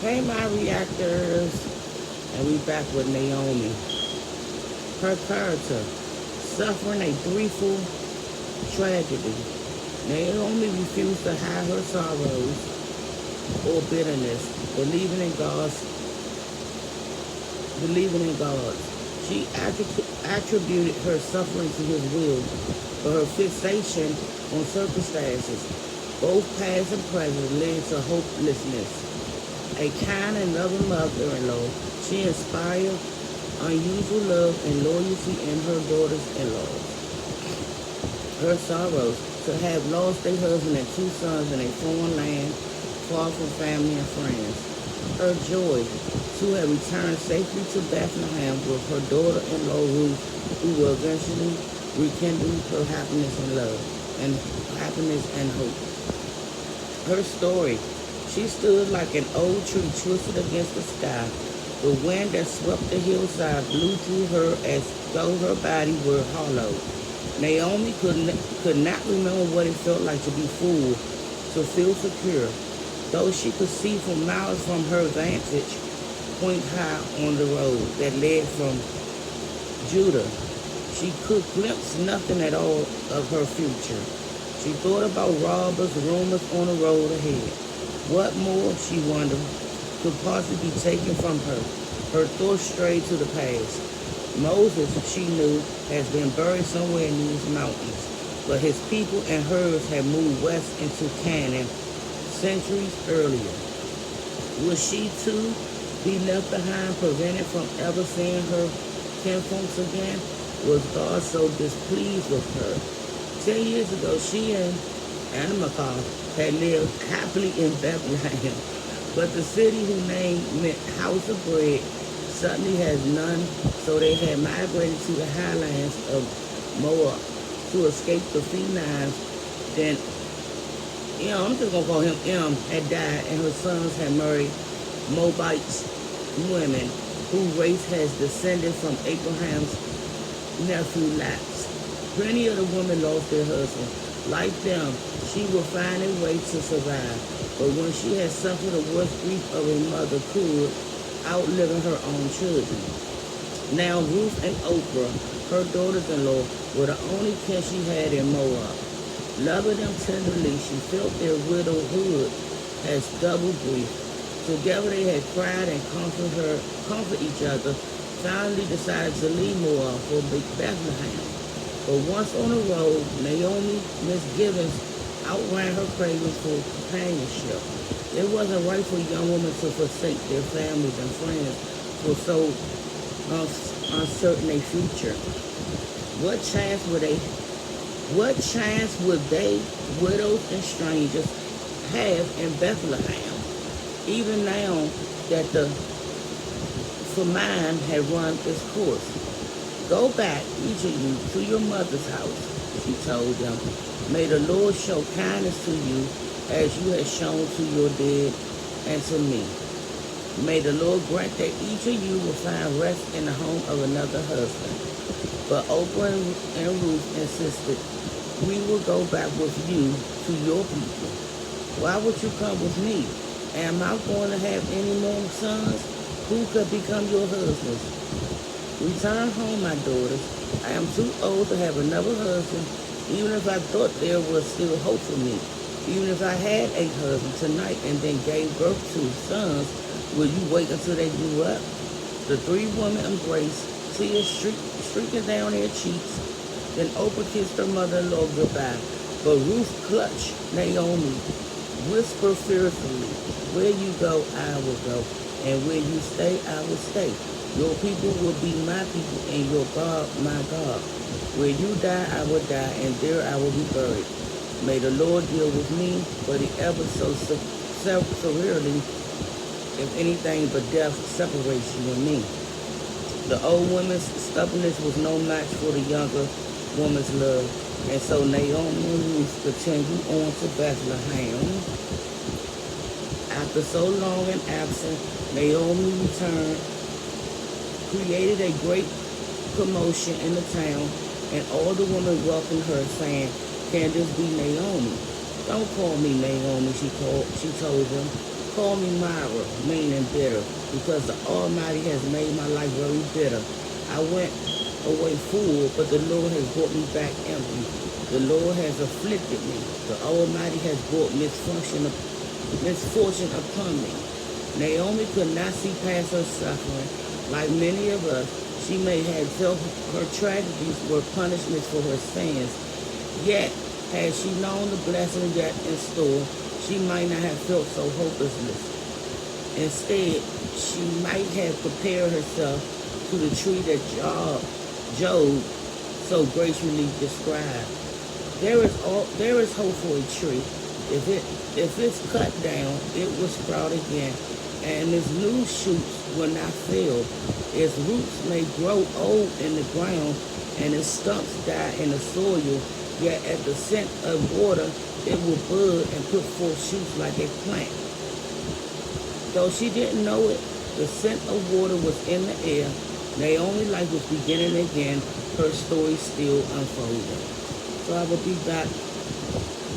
Hey, my reactors, and we back with Naomi. Her character, suffering a threefold tragedy. Naomi refused to hide her sorrows or bitterness, believing in God. She attributed her suffering to His will, but her fixation on circumstances, both past and present, led to hopelessness. A kind and loving mother-in-law, she inspired unusual love and loyalty in her daughters-in-law. Her sorrows to have lost a husband and two sons in a foreign land, far from family and friends. Her joy to have returned safely to Bethlehem with her daughter-in-law Ruth, who will eventually rekindle her happiness and hope. Her story. She stood like an old tree twisted against the sky. The wind that swept the hillside blew through her as though her body were hollow. Naomi could not remember what it felt like to be full, to feel secure, though she could see for miles from her vantage point high on the road that led from Judah. She could glimpse nothing at all of her future. She thought about robbers, rumors on the road ahead. What more, she wondered, could possibly be taken from her? Her thoughts strayed to the past. Moses, she knew, has been buried somewhere in these mountains, but his people and hers had moved west into Canaan centuries earlier. Would she too be left behind, prevented from ever seeing her kinfolks again? Was God so displeased with her? 10 years ago, she and Anamachar had lived happily in Bethlehem, but the city whose name meant house of bread suddenly has none, so they had migrated to the highlands of Moab to escape the Phoenicians. Then, I'm just going to call him had died, and her sons had married Moabite women whose race has descended from Abraham's nephew Lot. Plenty of the women lost their husbands. Like them, she will find a way to survive. But when she has suffered the worst grief of a mother could, outliving her own children. Now Ruth and Oprah, her daughters-in-law, were the only kin she had in Moab. Loving them tenderly, she felt their widowhood as double grief. Together they had cried and comfort each other, finally decided to leave Moab for Bethlehem. But once on the road, Naomi's misgivings outran her craving for companionship. It wasn't right for young women to forsake their families and friends for so uncertain a future. What chance would they, widows and strangers, have in Bethlehem? Even now that the famine had run its course. Go back, each of you, to your mother's house, she told them. May the Lord show kindness to you as you have shown to your dead and to me. May the Lord grant that each of you will find rest in the home of another husband. But Oprah and Ruth insisted, we will go back with you to your people. Why would you come with me? Am I going to have any more sons? Who could become your husbands? Return home, my daughters. I am too old to have another husband, even if I thought there was still hope for me. Even if I had a husband tonight and then gave birth to sons, will you wait until they grew up? The three women embraced, tears streaking down their cheeks. Then Oprah kissed her mother-in-law goodbye. But Ruth clutched Naomi, whispered fearfully, where you go, I will go, and where you stay, I will stay. Your people will be my people, and your God my God. Where you die, I will die, and there I will be buried. May the Lord deal with me, but he ever so severely, if anything but death separates you and me. The old woman's stubbornness was no match for the younger woman's love, and so Naomi and Ruth continued on to Bethlehem. After so long an absence, Naomi returned, created a great commotion in the town, and all the women welcomed her, saying, can this be Naomi? Don't call me Naomi, she told them. Call me Myra, meaning bitter, because the Almighty has made my life very bitter. I went away full, but the Lord has brought me back empty. The Lord has afflicted me. The Almighty has brought misfortune upon me. Naomi could not see past her suffering. Like many of us, she may have felt her tragedies were punishments for her sins. Yet, had she known the blessing yet in store, she might not have felt so hopelessness. Instead, she might have prepared herself to the tree that Job so gracefully described. There is hope for a tree. If it's cut down, it will sprout again, and its new shoots will not fail. Its roots may grow old in the ground, and its stumps die in the soil. Yet at the scent of water, it will bud and put forth shoots like a plant. Though she didn't know it, the scent of water was in the air. Naomi's life was beginning again. Her story still unfolding. So I will be back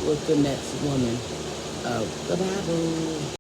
with the next woman of the Bible.